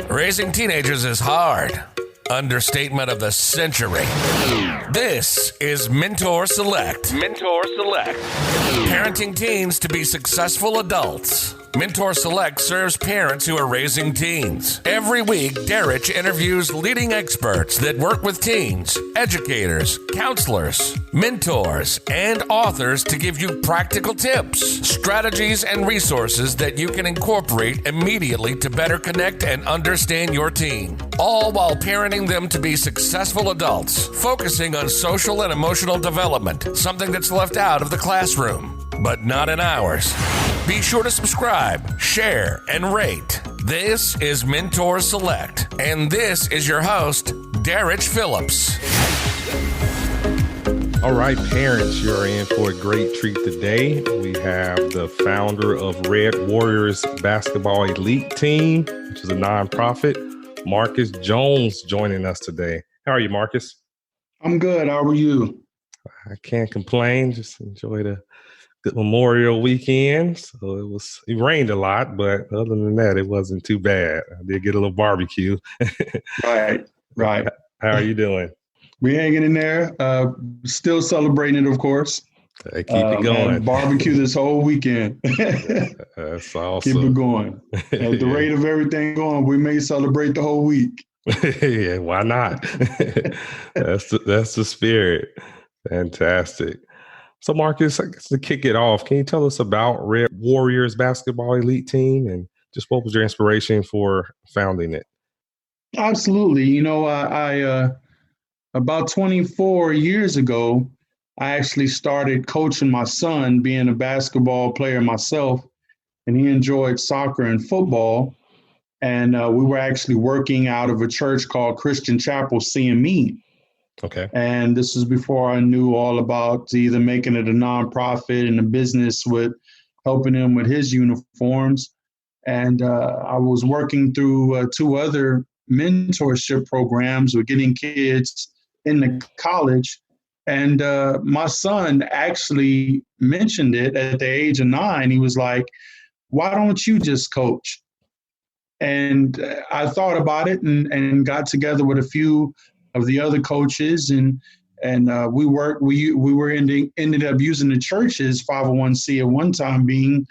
Raising teenagers is hard. Understatement of the century. This is Mentor Select. Mentor Select. Parenting teens to be successful adults. Mentor Select serves parents who are raising teens. Every week, Derek interviews leading experts that work with teens, educators, counselors, mentors, and authors to give you practical tips, strategies, and resources that you can incorporate immediately to better connect and understand your teen. All while parenting them to be successful adults, focusing on social and emotional development, something that's left out of the classroom, but not in ours. Be sure to subscribe, share, and rate. This is Mentor Select, and this is your host, Derek Phillips. All right, parents, you're in for a great treat today. We have the founder of Red Warriors Basketball Elite Team, which is a nonprofit, Marcus Jones, joining us today. How are you, Marcus? I'm good. How are you? I can't complain. Just enjoyed a good Memorial weekend. So it rained a lot, but other than that, it wasn't too bad. I did get a little barbecue. Right. How are you doing? We hanging in there. Still celebrating it, of course. Hey, keep it going. Barbecue this whole weekend. That's awesome. Keep it going. At the rate of everything going, we may celebrate the whole week. Yeah, why not? That's the spirit. Fantastic. So, Marcus, to kick it off, can you tell us about Red Warriors Basketball Elite Team and just what was your inspiration for founding it? Absolutely. You know, I about 24 years ago, I actually started coaching my son, being a basketball player myself, and he enjoyed soccer and football. And we were actually working out of a church called Christian Chapel CME. Okay. And this is before I knew all about either making it a nonprofit and a business with helping him with his uniforms. And I was working through two other mentorship programs with getting kids into college. And my son actually mentioned it at the age of 9. He was like, why don't you just coach? And I thought about it and got together with a few of the other coaches, and we ended up using the church's 501c at one time, being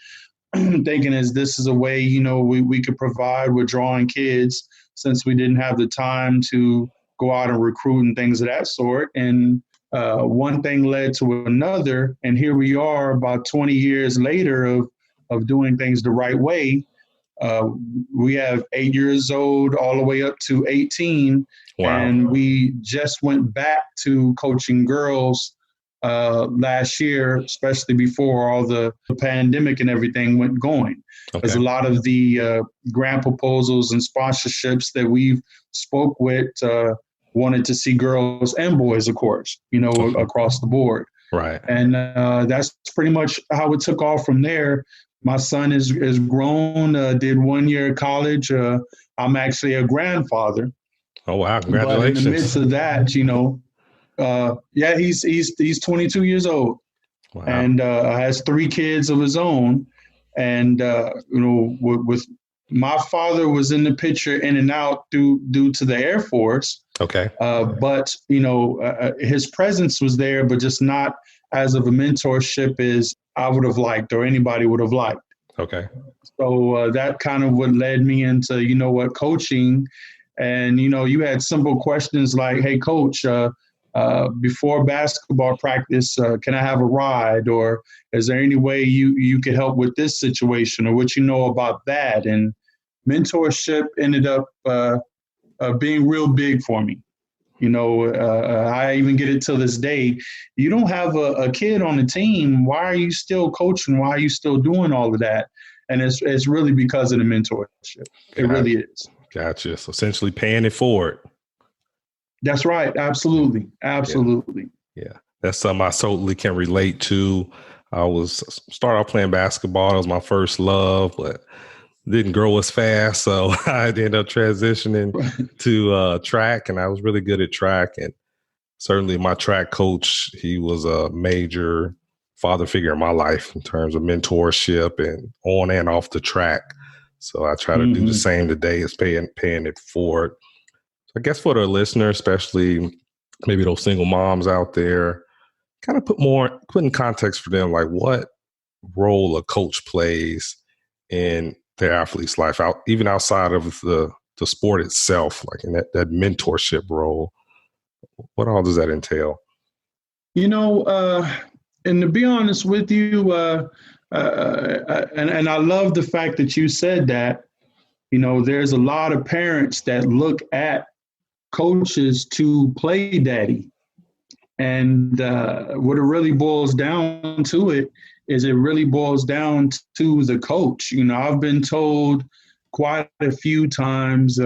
thinking as this is a way, you know, we could provide with drawing kids, since we didn't have the time to go out and recruit and things of that sort. And one thing led to another, and here we are about 20 years later of doing things the right way. We have 8 years old all the way up to 18. Wow. And we just went back to coaching girls last year, especially before all the pandemic and everything went going. Because a lot of the grant proposals and sponsorships that we've spoke with wanted to see girls and boys, of course, you know, across the board. Right. And that's pretty much how it took off from there. My son is grown, did 1 year of college. I'm actually a grandfather. Oh, wow. Congratulations. But in the midst of that, you know, he's 22 years old. Wow. And has 3 kids of his own. And, you know, with my father was in the picture in and out due to the Air Force. Okay. But, you know, his presence was there, but just not as of a mentorship as I would have liked or anybody would have liked. Okay. So that kind of what led me into, you know what, coaching. And, you know, you had simple questions like, hey, coach, before basketball practice, can I have a ride? Or is there any way you could help with this situation, or what you know about that? And mentorship ended up being real big for me. You know, I even get it to this day. You don't have a kid on the team. Why are you still coaching? Why are you still doing all of that? And it's really because of the mentorship. It really is. Gotcha. So essentially paying it forward. That's right. Absolutely. Yeah. That's something I totally can relate to. I started off playing basketball. That was my first love, but didn't grow as fast. So I ended up transitioning to track, and I was really good at track. And certainly my track coach, he was a major father figure in my life in terms of mentorship and on and off the track. So I try to do the same today as paying it forward. So I guess for the listener, especially maybe those single moms out there, kind of put in context for them, like what role a coach plays in their athlete's life, even outside of the sport itself, like in that mentorship role. What all does that entail? And to be honest with you, and I love the fact that you said that. There's a lot of parents that look at coaches to play daddy. And what it really boils down to it really boils down to the coach. I've been told quite a few times,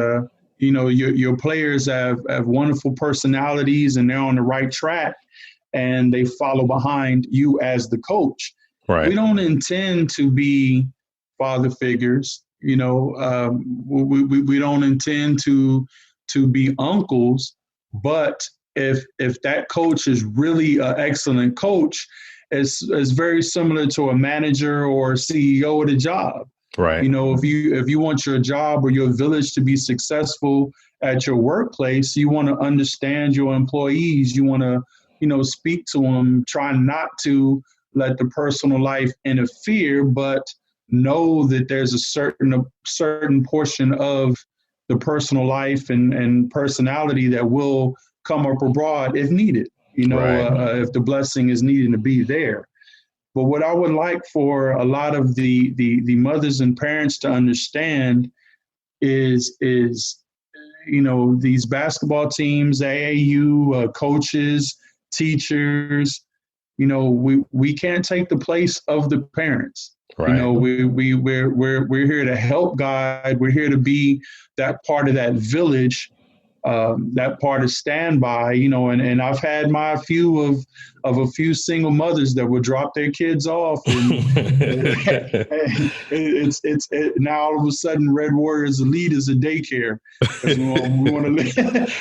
your players have wonderful personalities and they're on the right track and they follow behind you as the coach. Right. We don't intend to be father figures. We don't intend to be uncles, but if that coach is really an excellent coach, it's very similar to a manager or a CEO at a job. Right. If you want your job or your village to be successful at your workplace, you want to understand your employees. You want to, speak to them, try not to let the personal life interfere, but know that there's a certain portion of the personal life and personality that will come up abroad if needed, if the blessing is needed to be there. But what I would like for a lot of the mothers and parents to understand is these basketball teams, AAU, coaches, teachers, we can't take the place of the parents. Right. We're here to help guide. We're here to be that part of that village, that part of standby. And I've had my few of a few single mothers that would drop their kids off, and it's now all of a sudden Red Warriors Elite is a daycare. We want to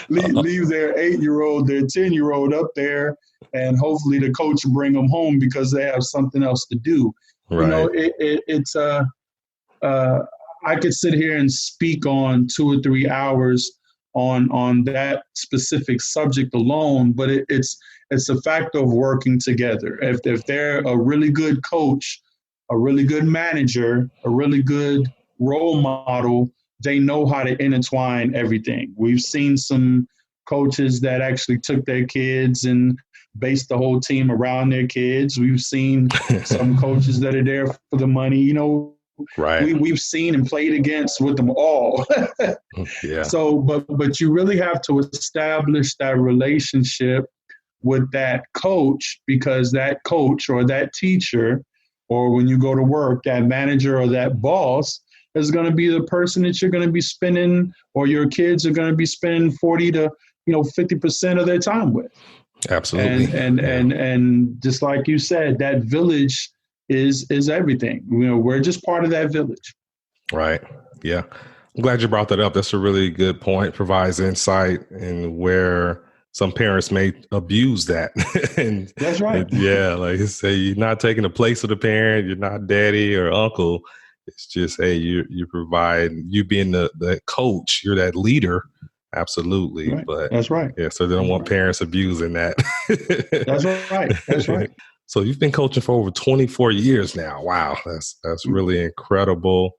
leave their 8-year-old, their 10-year-old up there, and hopefully the coach will bring them home because they have something else to do. Right. I could sit here and speak on 2 or 3 hours on that specific subject alone, but it's a factor of working together. If they're a really good coach, a really good manager, a really good role model, they know how to intertwine everything. We've seen some coaches that actually took their kids and based the whole team around their kids. We've seen some coaches that are there for the money. Right. We've seen and played against with them all. Yeah. So, but you really have to establish that relationship with that coach, because that coach or that teacher, or when you go to work, that manager or that boss is going to be the person that you're going to be spending, or your kids are going to be spending 40 to 50% of their time with. Absolutely. And just like you said, that village is everything. We're just part of that village. Right. Yeah. I'm glad you brought that up. That's a really good point. Provides insight in where some parents may abuse that. And that's right. Yeah. Like I say, you're not taking the place of the parent. You're not daddy or uncle. It's just, hey, you provide, you being the coach, you're that leader. Absolutely. Right. But that's right. Yeah. So they don't want parents abusing that. That's right. That's right. So you've been coaching for over 24 years now. Wow. That's really incredible.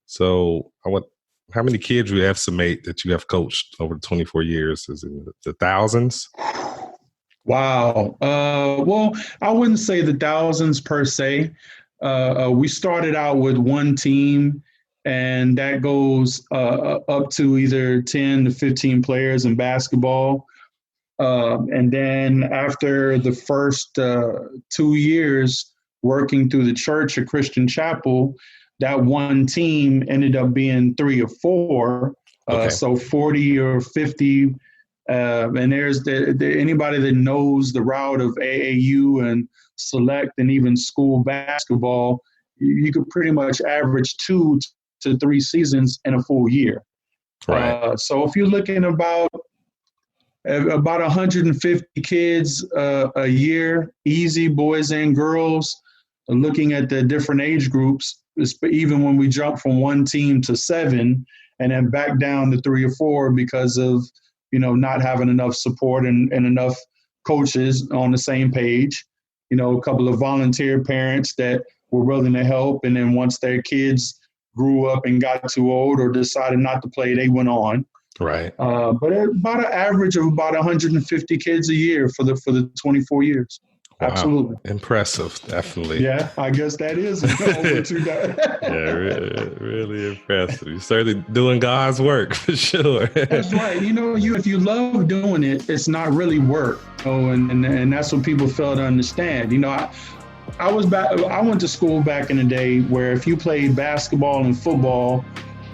So how many kids would you estimate that you have coached over 24 years? Is it the thousands? Wow. Well, I wouldn't say the thousands per se. We started out with one team, and that goes up to either 10 to 15 players in basketball. And then after the first 2 years working through the church or Christian chapel, that one team ended up being 3 or 4. Okay. So 40 or 50. And there's anybody that knows the route of AAU and select and even school basketball, you could pretty much average 2 to 3 seasons in a full year. Right. So if you're looking about 150 kids a year, easy, boys and girls, looking at the different age groups, even when we jump from one team to 7 and then back down to 3 or 4 because of, not having enough support and enough coaches on the same page, a couple of volunteer parents that were willing to help. And then once their kids grew up and got too old or decided not to play, they went on. Right. But about an average of about 150 kids a year for the 24 years. Wow. Absolutely. Impressive. Definitely. Yeah, I guess that is. Really impressive. You're certainly doing God's work for sure. That's right. If you love doing it, it's not really work. And that's what people fail to understand. I went to school back in the day where if you played basketball and football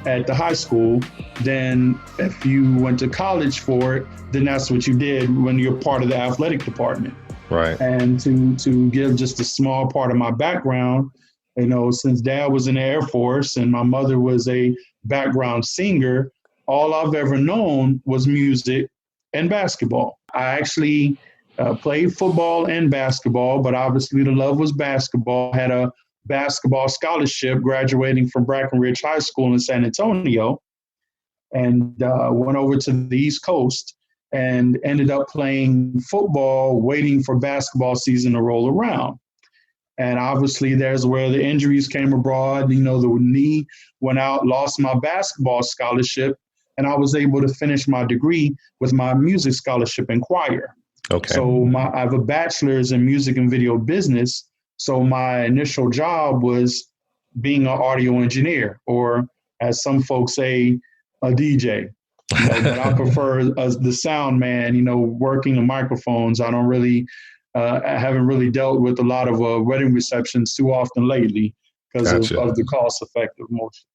at the high school, then if you went to college for it, then that's what you did when you're part of the athletic department. Right. And to give just a small part of my background, since Dad was in the Air Force and my mother was a background singer, all I've ever known was music and basketball. I actually played football and basketball, but obviously the love was basketball. I had a basketball scholarship graduating from Brackenridge High School in San Antonio, and went over to the East Coast and ended up playing football, waiting for basketball season to roll around. And obviously there's where the injuries came abroad. The knee went out, lost my basketball scholarship, and I was able to finish my degree with my music scholarship in choir. Okay. So I have a bachelor's in music and video business. So my initial job was being an audio engineer, or as some folks say, a DJ. But I prefer the sound man, working the microphones. I don't really, I haven't really dealt with a lot of wedding receptions too often lately because of the cost effective motion.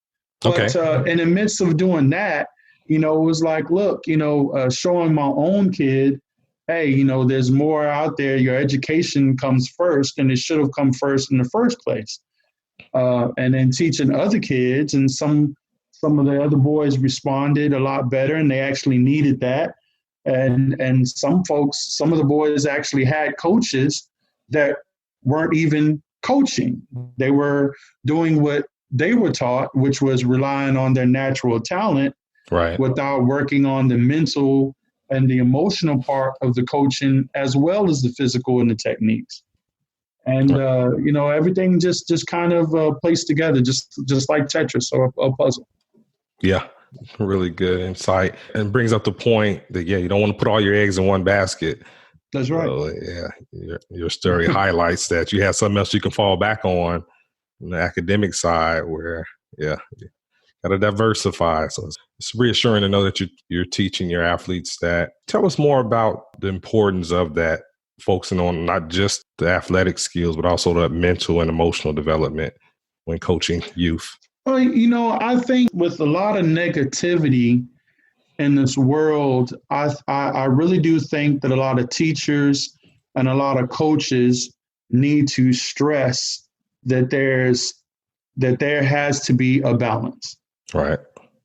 But in the midst of doing that, it was like, look, showing my own kid, hey, there's more out there. Your education comes first, and it should have come first in the first place. And then teaching other kids, and some of the other boys responded a lot better, and they actually needed that. And some of the boys actually had coaches that weren't even coaching. They were doing what they were taught, which was relying on their natural talent, right, without working on the mental and the emotional part of the coaching, as well as the physical and the techniques. And, everything just kind of placed together, just like Tetris or a puzzle. Yeah, really good insight. And brings up the point that, you don't want to put all your eggs in one basket. That's right. So, your story highlights that you have something else you can fall back on the academic side where, you got to diversify. So it's reassuring to know that you're teaching your athletes that. Tell us more about the importance of that, focusing on not just the athletic skills, but also the mental and emotional development when coaching youth. Well, I think with a lot of negativity in this world, I really do think that a lot of teachers and a lot of coaches need to stress that there has to be a balance. Right.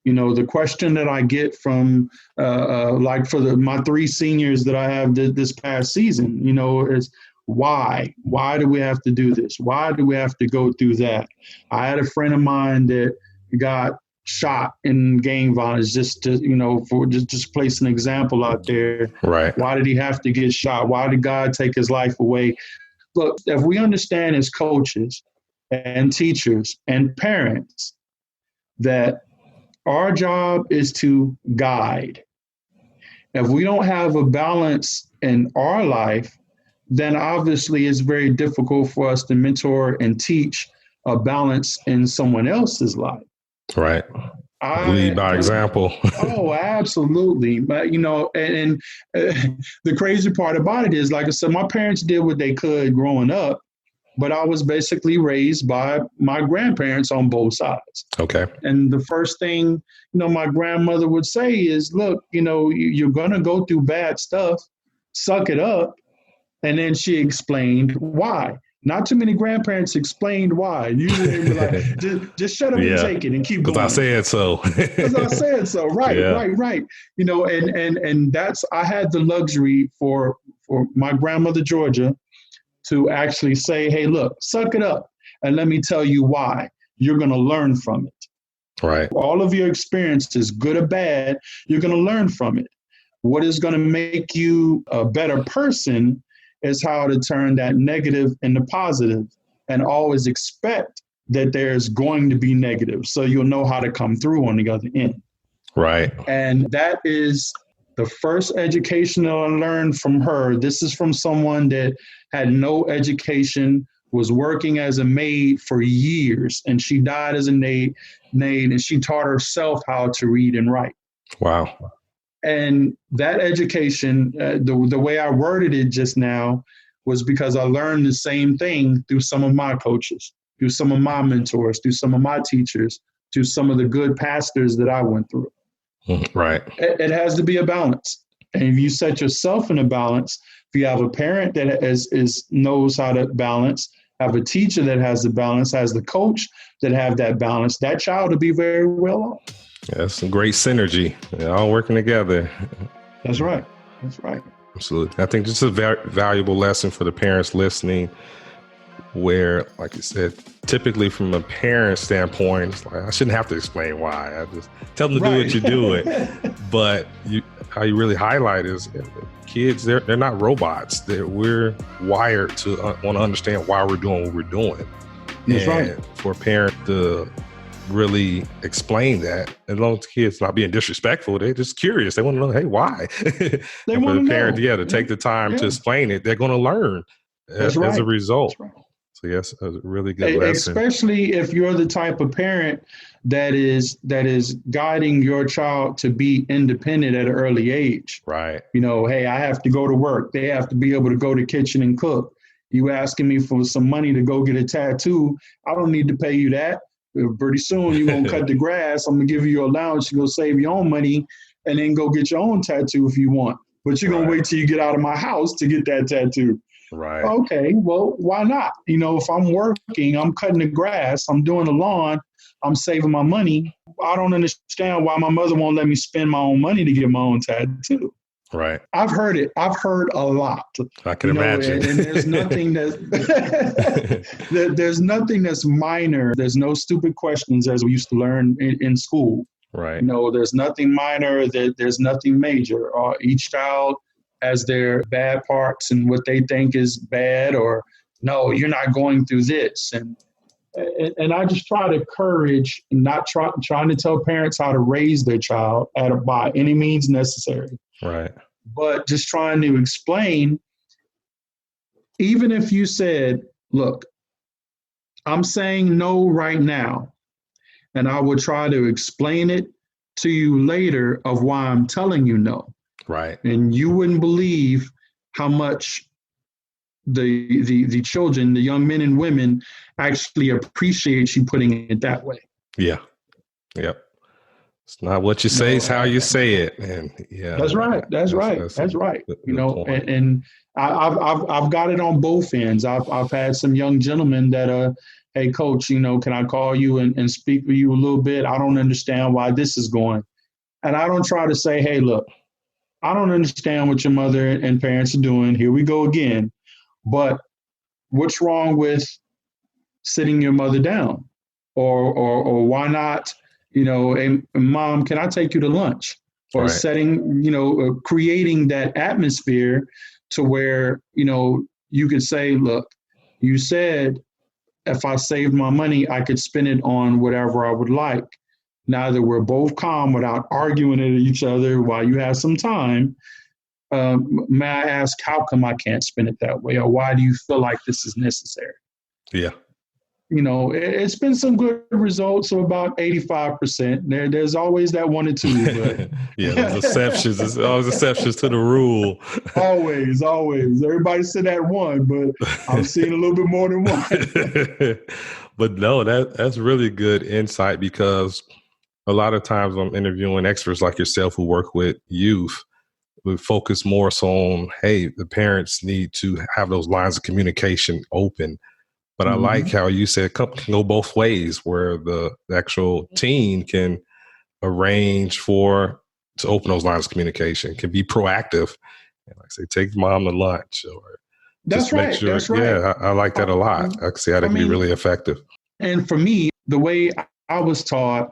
The question that I get from like for my 3 seniors that I have this past season, is why? Why do we have to do this? Why do we have to go through that? I had a friend of mine that got shot in gang violence, just to, for just place an example out there. Right. Why did he have to get shot? Why did God take his life away? Look, if we understand as coaches and teachers and parents that our job is to guide. If we don't have a balance in our life, then obviously it's very difficult for us to mentor and teach a balance in someone else's life. Right. Lead by example. Oh, absolutely. But, and the crazy part about it is, like I said, my parents did what they could growing up, but I was basically raised by my grandparents on both sides. Okay. And the first thing, my grandmother would say is, look, you're going to go through bad stuff, suck it up. And then she explained why. Not too many grandparents explained why. Usually they were like, just shut up and take it and keep going. Because I said so. Because I said so. Right. And that's, I had the luxury for my grandmother, Georgia, to actually say, hey, look, suck it up. And let me tell you why. You're going to learn from it. Right. All of your experiences, good or bad, you're going to learn from it. What is going to make you a better person is how to turn that negative into positive, and always expect that there's going to be negative. So you'll know how to come through on the other end. Right. And that is the first education that I learned from her. This is from someone that had no education, was working as a maid for years, and she died as a maid, and she taught herself how to read and write. Wow. And that education, the way I worded it just now, was because I learned the same thing through some of my coaches, through some of my mentors, through some of my teachers, through some of the good pastors that I went through. Right. It has to be a balance. And if you set yourself in a balance, if you have a parent that knows how to balance, have a teacher that has the balance, has the coach that have that balance, that child will be very well off. Yeah, that's some great synergy. They're all working together. That's right. That's right. Absolutely. I think this is a very valuable lesson for the parents listening, where, like you said, typically from a parent standpoint, it's like, I shouldn't have to explain why. I just tell them to do what you're doing. But how you really highlight is kids, they're not robots. We're wired to want to understand why we're doing what we're doing. That's and right. For a parent to really explain that, as long as the kids not being disrespectful, they're just curious. They want to know, hey, why? They and for want the to parent, know. to take the time to explain it, they're going to learn as a result. That's right. So yes, a really good lesson. Especially if you're the type of parent that is guiding your child to be independent at an early age. Right. You know, hey, I have to go to work. They have to be able to go to the kitchen and cook. You asking me for some money to go get a tattoo. I don't need to pay you that. Pretty soon you're going to cut the grass. I'm going to give you your allowance. You're going to save your own money and then go get your own tattoo if you want. But you're going to wait till you get out of my house to get that tattoo. Right. Okay, well, why not? You know, if I'm working, I'm cutting the grass, I'm doing the lawn, I'm saving my money. I don't understand why my mother won't let me spend my own money to get my own tattoo. Right. I've heard it. I've heard a lot. I can imagine. And there's nothing there's nothing that's minor. There's no stupid questions as we used to learn in school. Right. You know, there's nothing minor. There's nothing major. Each child has their bad parts and what they think is bad, or no, you're not going through this. And I just try to encourage, not trying to tell parents how to raise their child by any means necessary. Right. But just trying to explain, even if you said, look, I'm saying no right now, and I will try to explain it to you later of why I'm telling you no. Right. And you wouldn't believe how much the children, the young men and women, actually appreciate you putting it that way. Yeah. Yep. It's not what you say, it's how you say it. And yeah. That's right. That's right. You know, and I've got it on both ends. I've had some young gentlemen that hey, coach, you know, can I call you and speak with you a little bit? I don't understand why this is going. And I don't try to say, hey, look, I don't understand what your mother and parents are doing. Here we go again. But what's wrong with sitting your mother down? Or why not, you know, hey, Mom, can I take you to lunch? Or setting, you know, creating that atmosphere to where, you know, you could say, look, you said if I saved my money, I could spend it on whatever I would like. Now that we're both calm without arguing at each other while you have some time, may I ask, how come I can't spend it that way? Or why do you feel like this is necessary? Yeah. You know, it's been some good results of about 85%. There's always that 1 or 2. But yeah, there's exceptions. There's always exceptions to the rule. Always. Everybody said that 1, but I've seen a little bit more than 1. But no, that's really good insight, because a lot of times I'm interviewing experts like yourself who work with youth. We focus more so on, hey, the parents need to have those lines of communication open. But I like how you said it can go both ways, where the actual teen can arrange to open those lines of communication, can be proactive. And like I say, take mom to lunch, or That's Just make right. sure. That's right. Yeah, I like that a lot. I can see how that I can be mean, really effective. and for me, the way I was taught,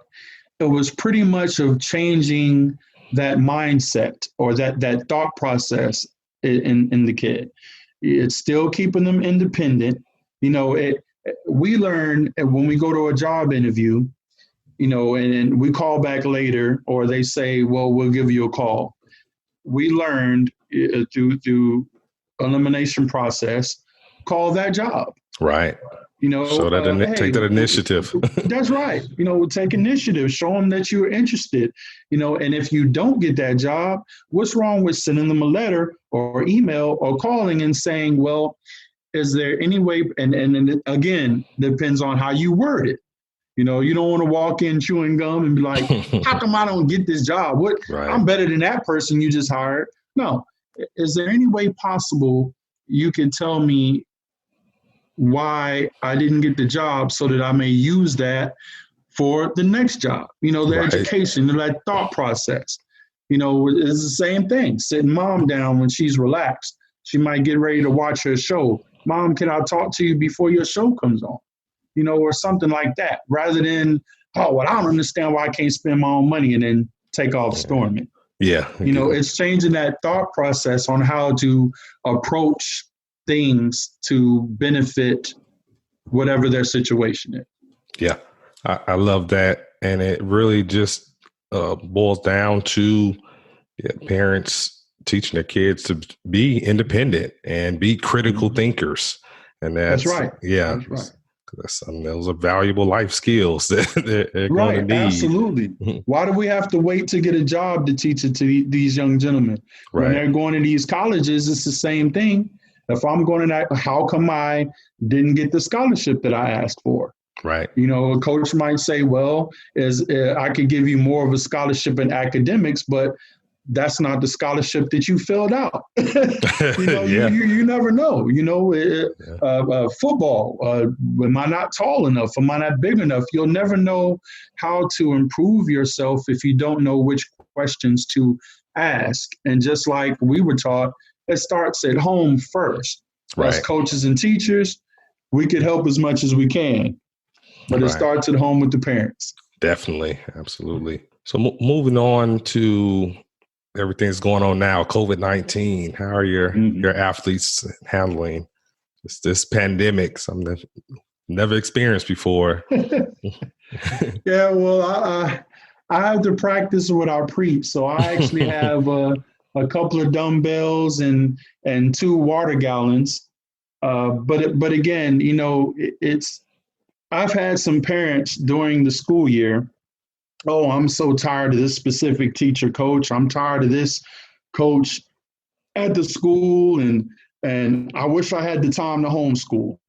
it was pretty much of changing that mindset or that thought process in the kid. It's still keeping them independent. You know, we learn when we go to a job interview, you know, and we call back later, or they say, well, we'll give you a call. We learned through elimination process, call that job. Right. You know, So that hey, take that initiative. that's right. You know, take initiative, show them that you're interested, you know, and if you don't get that job, what's wrong with sending them a letter or email or calling and saying, well, is there any way, and again, depends on how you word it. You know, you don't want to walk in chewing gum and be like, how come I don't get this job? What Right. I'm better than that person you just hired. No. Is there any way possible you can tell me why I didn't get the job so that I may use that for the next job? You know, the Right. education, that thought process. You know, it's the same thing. Sitting mom down when she's relaxed. She might get ready to watch her show. Mom, can I talk to you before your show comes on? You know, or something like that, rather than, oh, well, I don't understand why I can't spend my own money and then take off storming. Yeah. You know, it's changing that thought process on how to approach things to benefit whatever their situation is. Yeah, I love that. And it really just boils down to parents teaching their kids to be independent and be critical thinkers. And that's right. Yeah. That's right. Those are valuable life skills that they're going to need. Absolutely. Why do we have to wait to get a job to teach it to these young gentlemen? Right. When they're going to these colleges, it's the same thing. If I'm going to that, how come I didn't get the scholarship that I asked for? Right. You know, a coach might say, well, I could give you more of a scholarship in academics, but that's not the scholarship that you filled out. You know, you never know. You know, football, am I not tall enough? Am I not big enough? You'll never know how to improve yourself if you don't know which questions to ask. And just like we were taught, it starts at home first. Right. As coaches and teachers, we could help as much as we can, but it starts at home with the parents. Definitely. Absolutely. So moving on to everything's going on now, COVID-19. How are your athletes handling this pandemic? Something they've never experienced before. Yeah, well, I have to practice what I preach. So I actually have a couple of dumbbells and 2 water gallons. But again, you know, I've had some parents during the school year. Oh, I'm so tired of this specific teacher, coach. I'm tired of this coach at the school, and I wish I had the time to homeschool.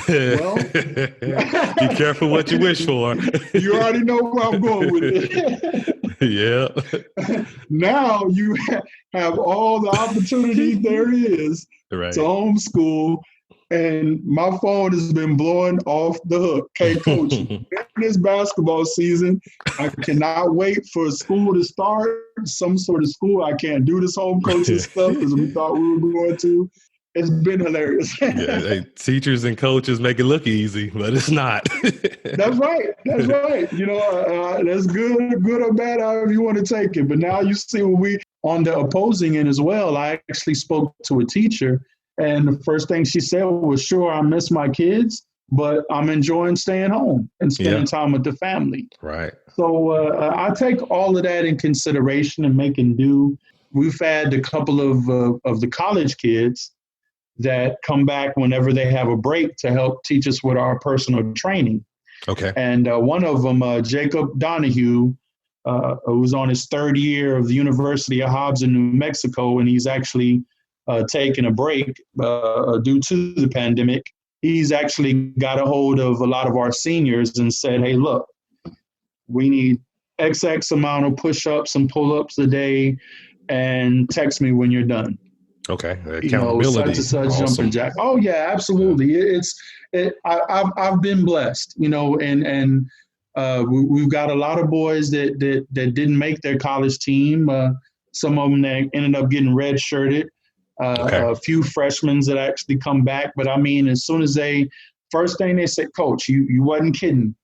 Well, be careful what you wish for. You already know where I'm going with it. Yeah. Now you have all the opportunities there is to homeschool. And my phone has been blowing off the hook. Okay, coach, in this basketball season, I cannot wait for school to start, some sort of school. I can't do this home coaching stuff as we thought we were going to. It's been hilarious. Teachers and coaches make it look easy, but it's not. That's right. That's right. You know, that's good or bad, however you want to take it. But now you see when we, on the opposing end as well, I actually spoke to a teacher. And the first thing she said was, sure, I miss my kids, but I'm enjoying staying home and spending time with the family. Right. So I take all of that in consideration and making do. We've had a couple of the college kids that come back whenever they have a break to help teach us with our personal training. Okay. And one of them, Jacob Donahue, who's on his 3rd year of the University of Hobbs in New Mexico, and he's actually taken a break due to the pandemic. He's actually got a hold of a lot of our seniors and said, hey, look, we need XX amount of push-ups and pull-ups a day, and text me when you're done. Okay. Accountability. You know, such awesome. Jumping jack. Oh yeah, absolutely. I've been blessed, you know, and we've got a lot of boys that didn't make their college team. Some of them that ended up getting redshirted. Okay. A few freshmen that actually come back. But I mean, as soon as first thing they said, Coach, you wasn't kidding.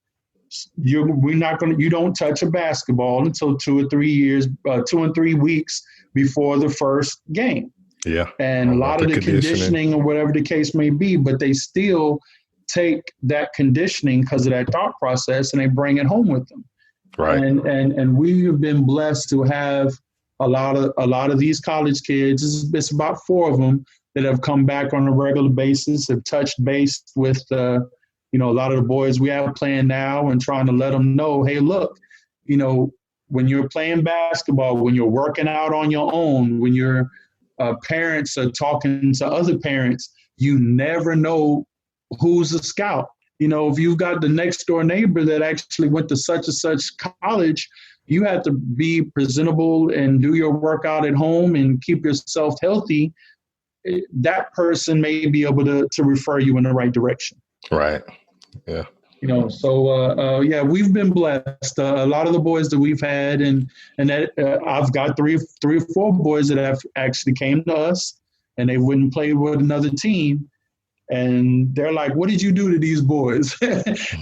You don't touch a basketball until 2 and 3 weeks before the first game. Yeah. And a lot of the conditioning or whatever the case may be, but they still take that conditioning because of that thought process and they bring it home with them. Right. And we have been blessed to have a lot of these college kids. It's about 4 of them that have come back on a regular basis, have touched base with a lot of the boys we have playing now, and trying to let them know, hey, look, when you're playing basketball, when you're working out on your own, when your parents are talking to other parents, you never know who's a scout. If you've got the next door neighbor that actually went to such and such college, you have to be presentable and do your workout at home and keep yourself healthy. That person may be able to refer you in the right direction. Right. Yeah. So we've been blessed. A lot of the boys that we've had, and that I've got three or four boys that have actually came to us, and they wouldn't play with another team, and they're like, "What did you do to these boys?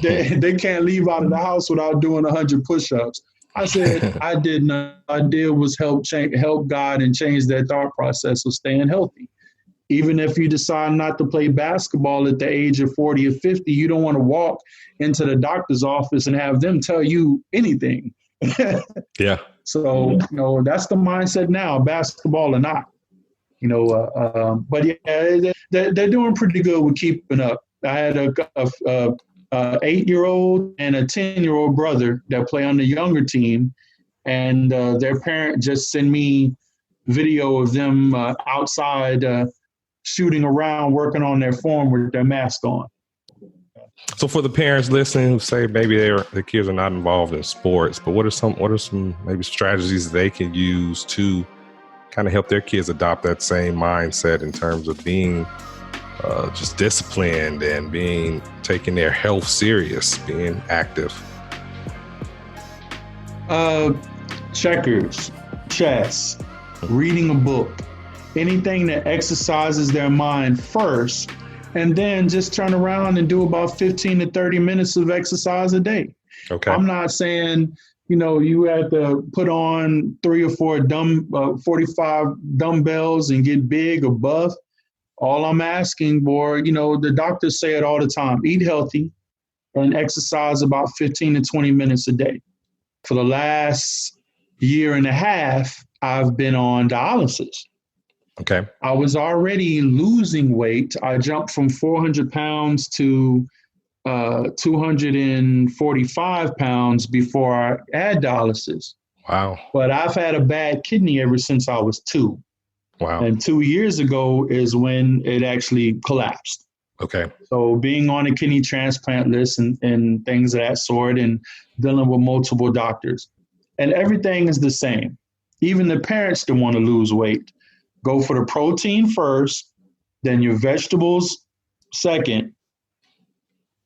they can't leave out of the house without doing 100 push-ups." I said, "I did not. All I did was help God and change their thought process of staying healthy." Even if you decide not to play basketball at the age of 40 or 50, you don't want to walk into the doctor's office and have them tell you anything. Yeah. So, that's the mindset now, basketball or not. But yeah, they're doing pretty good with keeping up. I had a 8-year-old and a 10-year-old brother that play on the younger team, and their parent just sent me video of them outside shooting around, working on their form with their mask on. So for the parents listening who say maybe their kids are not involved in sports, but what are some maybe strategies they can use to kind of help their kids adopt that same mindset in terms of being just disciplined and taking their health serious, being active? Checkers, chess, reading a book, anything that exercises their mind first, and then just turn around and do about 15 to 30 minutes of exercise a day. Okay. I'm not saying, you have to put on 3 or 4 45 dumbbells and get big or buff. All I'm asking for, the doctors say it all the time, eat healthy and exercise about 15 to 20 minutes a day. For the last year and a half, I've been on dialysis. Okay. I was already losing weight. I jumped from 400 pounds to 245 pounds before I had dialysis. Wow. But I've had a bad kidney ever since I was 2. Wow. And 2 years ago is when it actually collapsed. Okay. So being on a kidney transplant list and things of that sort, and dealing with multiple doctors, and everything is the same. Even the parents that want to lose weight, go for the protein first, then your vegetables second.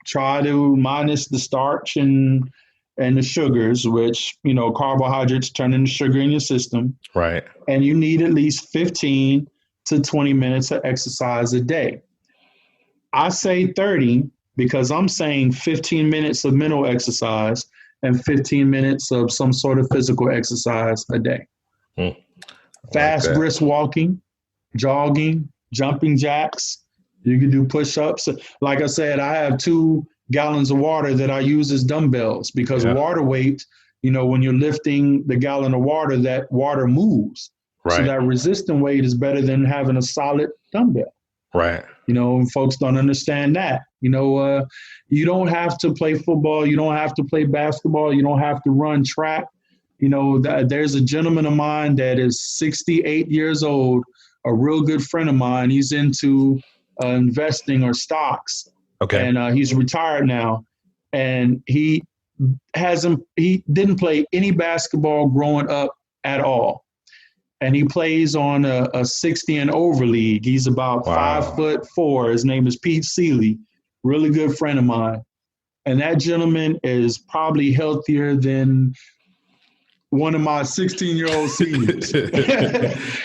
Try to minus the starch and the sugars, which, carbohydrates turn into sugar in your system. Right. And you need at least 15 to 20 minutes of exercise a day. I say 30 because I'm saying 15 minutes of mental exercise and 15 minutes of some sort of physical exercise a day. Fast, brisk walking, jogging, jumping jacks. You can do push-ups. Like I said, I have 2 gallons of water that I use as dumbbells because water weight, when you're lifting the gallon of water, that water moves. Right. So that resistant weight is better than having a solid dumbbell. Right. Folks don't understand that. You don't have to play football. You don't have to play basketball. You don't have to run track. There's a gentleman of mine that is 68 years old, a real good friend of mine. He's into investing or stocks. Okay. And he's retired now. And he didn't play any basketball growing up at all. And he plays on a 60 and over league. He's about 5'4". His name is Pete Seeley, really good friend of mine. And that gentleman is probably healthier than one of my 16-year-old seniors.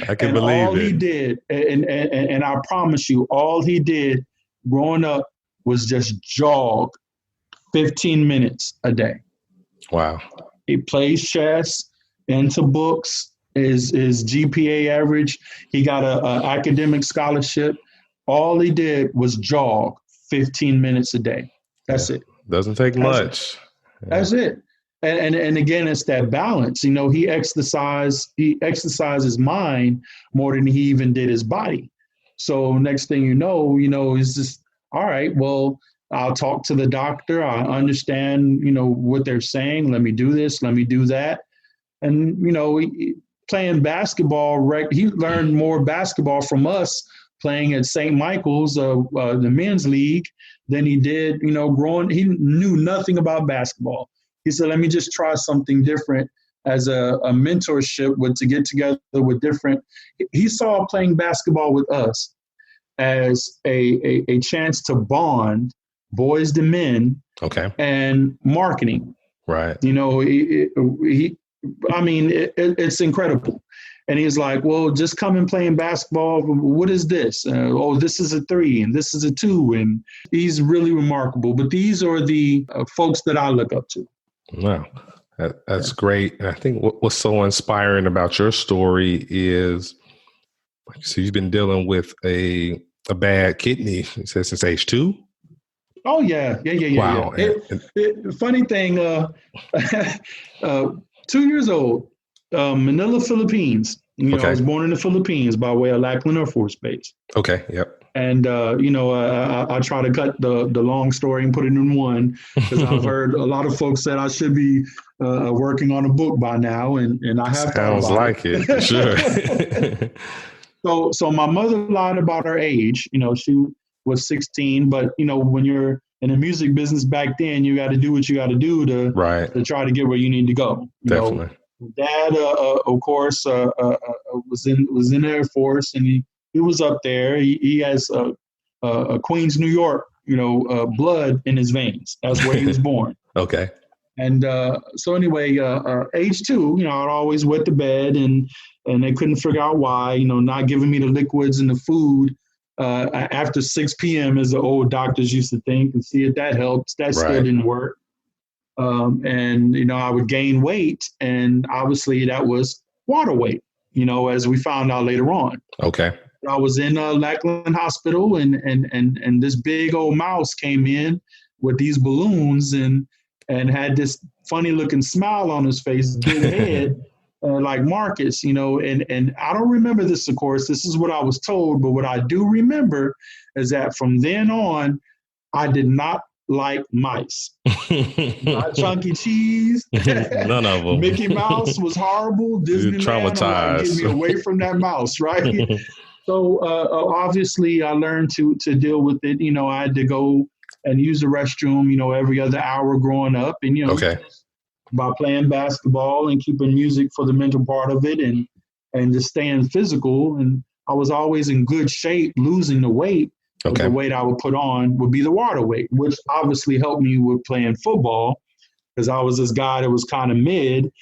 I can And believe all it. he did, and I promise you, all he did growing up was just jog 15 minutes a day. Wow. He plays chess, into books, his GPA average. He got a academic scholarship. All he did was jog 15 minutes a day. That's Yeah. it. Doesn't take That's it. much. Yeah. That's it. And again, it's that balance. You know, he exercised his mind more than he even did his body. So next thing you know, it's just, all right, well, I'll talk to the doctor. I understand, what they're saying. Let me do this. Let me do that. And, playing basketball, right? He learned more basketball from us playing at St. Michael's, the men's league, than he did, growing. He knew nothing about basketball. He said, let me just try something different as a mentorship to get together with different. He saw playing basketball with us as a chance to bond boys to men. Okay. And marketing. Right. It's incredible. And he's like, well, just come and play in basketball. What is this? This is a 3 and this is a 2. And he's really remarkable. But these are the folks that I look up to. Wow. That's great. And I think what's so inspiring about your story is, so you've been dealing with a bad kidney, it says, since age 2? Oh, yeah. Wow. Funny thing, 2 years old, Manila, Philippines. Okay. I was born in the Philippines by way of Lackland Air Force Base. Okay. Yep. And, I try to cut the long story and put it in one, because I've heard a lot of folks said I should be working on a book by now. And I have Sounds like it. For sure. So my mother lied about her age. She was 16, but, when you're in the music business back then, you got to do what you got to do to try to get where you need to go. Definitely. Dad, of course, was in the Air Force, and he was up there. He has Queens, New York, blood in his veins. That's where he was born. Okay. And so anyway, age 2, I'd always wet the bed, and they couldn't figure out why, not giving me the liquids and the food after 6 p.m., as the old doctors used to think, and see if that helps. That still didn't work. And I would gain weight, and obviously that was water weight, as we found out later on. Okay. I was in Lackland Hospital, and this big old mouse came in with these balloons and had this funny looking smile on his face, big head, like Marcus, and I don't remember this, of course. This is what I was told, but what I do remember is that from then on, I did not like mice. Not Chuck E. Cheese. None of them. Mickey Mouse was horrible. Disneyland, traumatized. Get me away from that mouse, right? So obviously I learned to deal with it. I had to go and use the restroom, every other hour growing up. And, okay. by playing basketball and keeping music for the mental part of it, and just staying physical. And I was always in good shape. Losing the weight, the weight I would put on would be the water weight, which obviously helped me with playing football, because I was this guy that was kind of mid.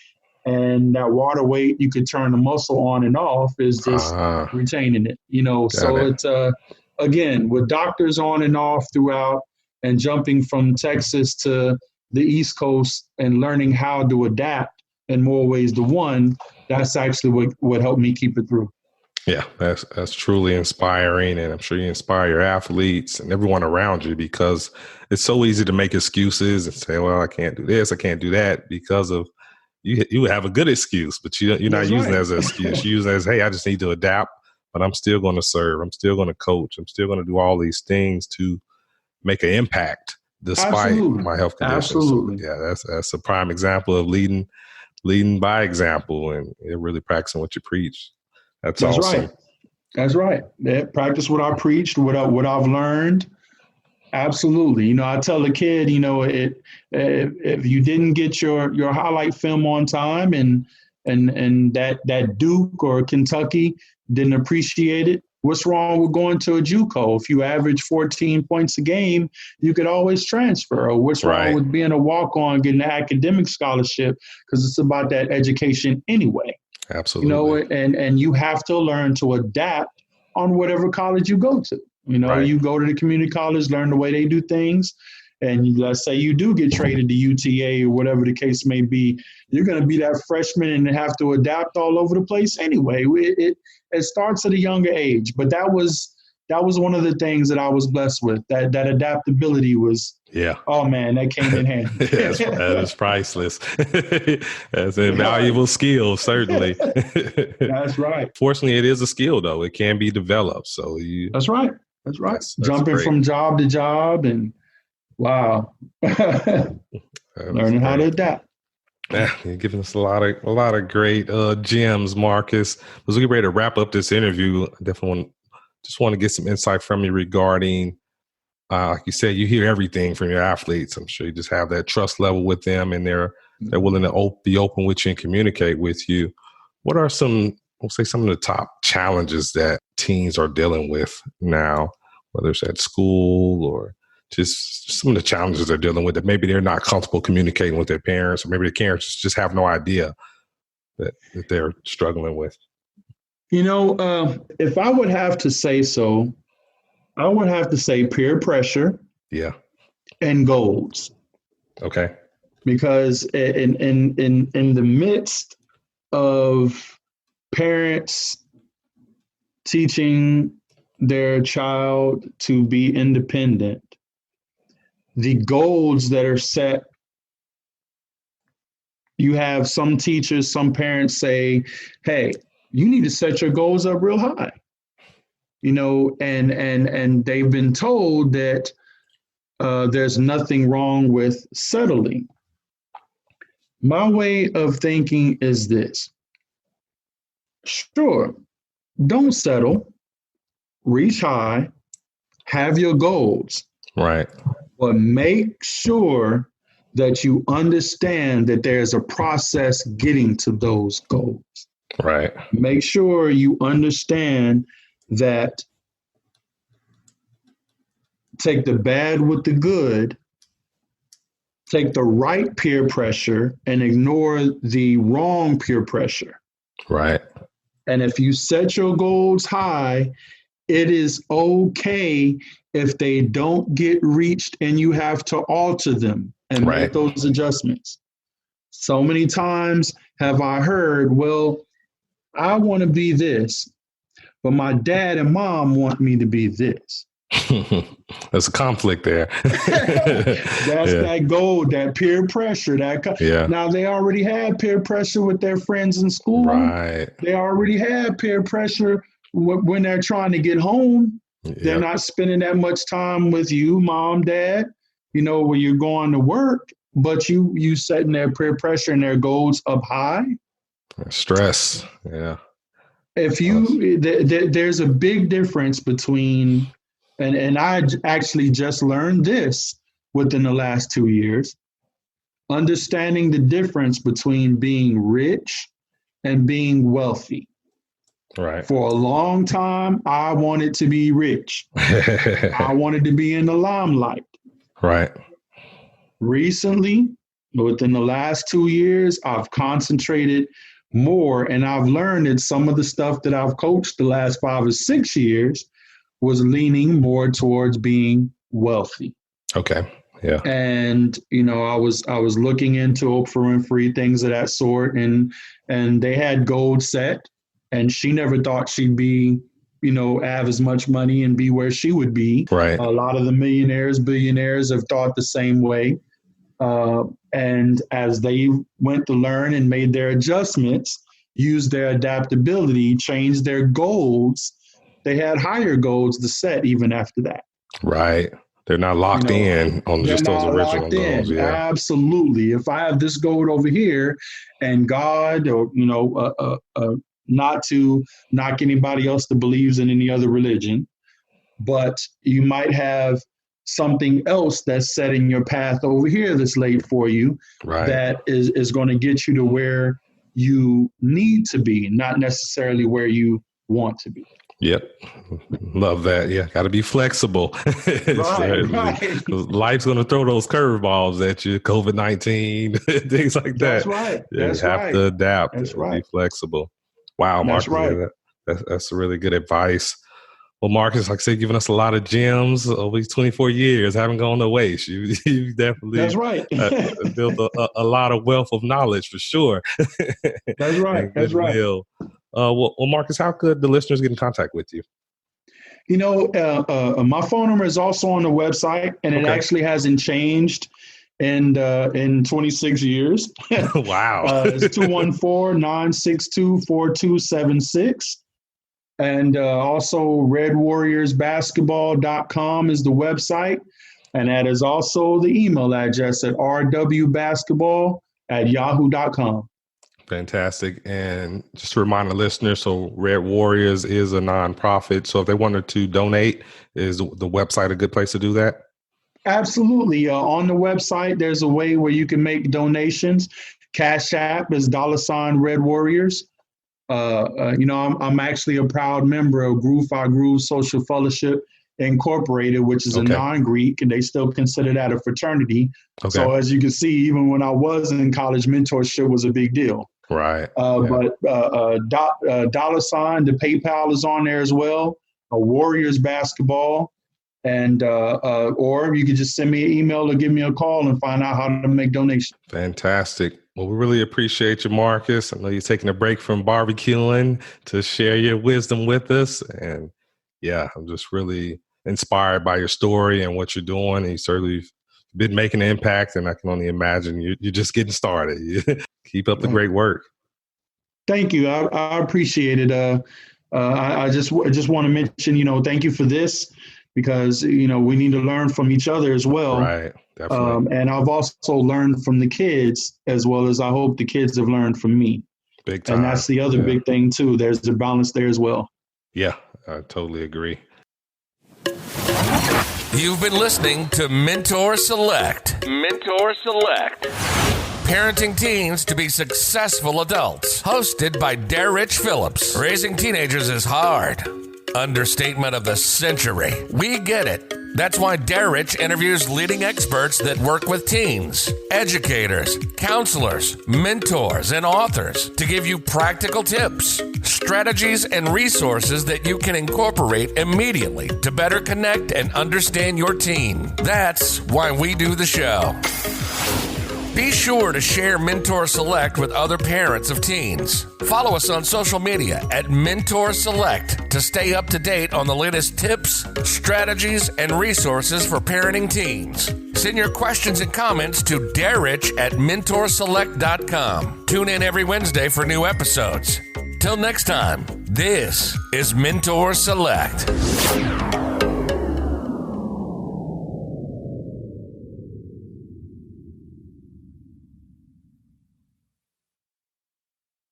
And that water weight, you could turn the muscle on and off, is just retaining it, So it's, again, with doctors on and off throughout, and jumping from Texas to the East Coast and learning how to adapt in more ways than one, that's actually what helped me keep it through. Yeah, that's truly inspiring. And I'm sure you inspire your athletes and everyone around you, because it's so easy to make excuses and say, well, I can't do this, I can't do that, because of you have a good excuse, but you're not using it as an excuse. You're using it as, hey, I just need to adapt, but I'm still going to serve. I'm still going to coach. I'm still going to do all these things to make an impact despite my health conditions. Absolutely. So, yeah, that's a prime example of leading by example, and really practicing what you preach. That's awesome. Right. That's right. Practice what I preached, what I've learned. Absolutely. I tell the kid, if you didn't get your highlight film on time, and that Duke or Kentucky didn't appreciate it, What's wrong with going to a JUCO? If you average 14 points a game, you could always transfer. Or what's wrong with being a walk-on, getting an academic scholarship? Because it's about that education anyway. Absolutely. And you have to learn to adapt on whatever college you go to. You go to the community college, learn the way they do things. And let's say you do get traded to UTA or whatever the case may be, you're going to be that freshman and have to adapt all over the place anyway. It starts at a younger age, but that was one of the things that I was blessed with. That adaptability was, oh man, that came in handy. That is priceless. That's a valuable skill, certainly. That's right. Fortunately, it is a skill though. It can be developed. So that's right. That's Jumping from job to job and wow. Learning how to adapt. Yeah, you're giving us a lot of great gems, Marcus. As we get ready to wrap up this interview, I definitely want to get some insight from you regarding, like you said, you hear everything from your athletes. I'm sure you just have that trust level with them, and they're willing to be open with you and communicate with you. What are some of the top challenges that teens are dealing with now, whether it's at school or just some of the challenges they're dealing with that maybe they're not comfortable communicating with their parents, or maybe the parents just have no idea that they're struggling with? If I would have to say so, I would have to say peer pressure. Yeah. And goals. Okay. Because in the midst of parents teaching their child to be independent, the goals that are set, you have some teachers, some parents say, hey, you need to set your goals up real high, and they've been told that there's nothing wrong with settling. My way of thinking is this. Sure, don't settle, reach high, have your goals. Right. But make sure that you understand that there's a process getting to those goals. Right. Make sure you understand that take the bad with the good, take the right peer pressure and ignore the wrong peer pressure. Right. And if you set your goals high, it is okay if they don't get reached and you have to alter them and make those adjustments. So many times have I heard, well, I want to be this, but my dad and mom want me to be this. There's a conflict there. That's that goal, that peer pressure. Now they already had peer pressure with their friends in school. Right. They already had peer pressure when they're trying to get home. Yep. They're not spending that much time with you, mom, dad, when you're going to work, but you setting their peer pressure and their goals up high. Stress. Yeah. If there's a big difference between, and I actually just learned this within the last 2 years, understanding the difference between being rich and being wealthy. Right. For a long time, I wanted to be rich. I wanted to be in the limelight. Right. Recently, within the last 2 years, I've concentrated more, and I've learned that some of the stuff that I've coached the last 5 or 6 years was leaning more towards being wealthy. Okay. Yeah. And, I was looking into Oprah Winfrey, things of that sort, and they had goals set. And she never thought she'd be, have as much money and be where she would be. Right. A lot of the millionaires, billionaires have thought the same way. And as they went to learn and made their adjustments, used their adaptability, changed their goals, they had higher goals to set even after that. Right. They're not locked in on just those original goals. Yeah. Absolutely. If I have this goal over here and God, or, not to knock anybody else that believes in any other religion, but you might have something else that's setting your path over here that's laid for you, that is going to get you to where you need to be, not necessarily where you want to be. Yep. Love that. Yeah. Got to be flexible. Right. Life's going to throw those curveballs at you, COVID-19, things like that. That's right. Yeah, That's you have right. to adapt That's and right. be flexible. Wow, That's Marcus. right. That's really good advice. Well, Marcus, like I said, giving us a lot of gems over these 24 years, haven't gone to waste. You definitely That's right. built a lot of wealth of knowledge for sure. That's right. And That's right. goodwill. Well, Marcus, how could the listeners get in contact with you? My phone number is also on the website, and it actually hasn't changed in 26 years. Wow. It's 214-962-4276. And also redwarriorsbasketball.com is the website. And that is also the email address at rwbasketball@yahoo.com. Fantastic. And just to remind the listeners, so Red Warriors is a nonprofit. So if they wanted to donate, is the website a good place to do that? Absolutely. On the website, there's a way where you can make donations. Cash App is $Red Warriors. I'm actually a proud member of Groove Phi Groove Social Fellowship Incorporated, which is a non-Greek, and they still consider that a fraternity. Okay. So as you can see, even when I was in college, mentorship was a big deal. Right. But $, the PayPal is on there as well. Warriors Basketball. And or you could just send me an email or give me a call and find out how to make donations. Fantastic. Well, we really appreciate you, Marcus. I know you're taking a break from barbecuing to share your wisdom with us. And yeah, I'm just really inspired by your story and what you're doing. And you certainly been making an impact. And I can only imagine you're just getting started. Keep up the great work. Thank you. I appreciate it. I just want to mention, thank you for this. Because, we need to learn from each other as well. Right, definitely. And I've also learned from the kids, as well as I hope the kids have learned from me. Big time. And that's the other big thing, too. There's a balance there as well. Yeah, I totally agree. You've been listening to Mentor Select. Mentor Select. Parenting teens to be successful adults. Hosted by Derrich Phillips. Raising teenagers is hard. Understatement of the century. We get it. That's why Derrich interviews leading experts that work with teens, educators, counselors, mentors, and authors to give you practical tips, strategies, and resources that you can incorporate immediately to better connect and understand your teen. That's why we do the show. Be sure to share Mentor Select with other parents of teens. Follow us on social media at Mentor Select to stay up to date on the latest tips, strategies, and resources for parenting teens. Send your questions and comments to Derrich@mentorselect.com. Tune in every Wednesday for new episodes. Till next time, this is Mentor Select.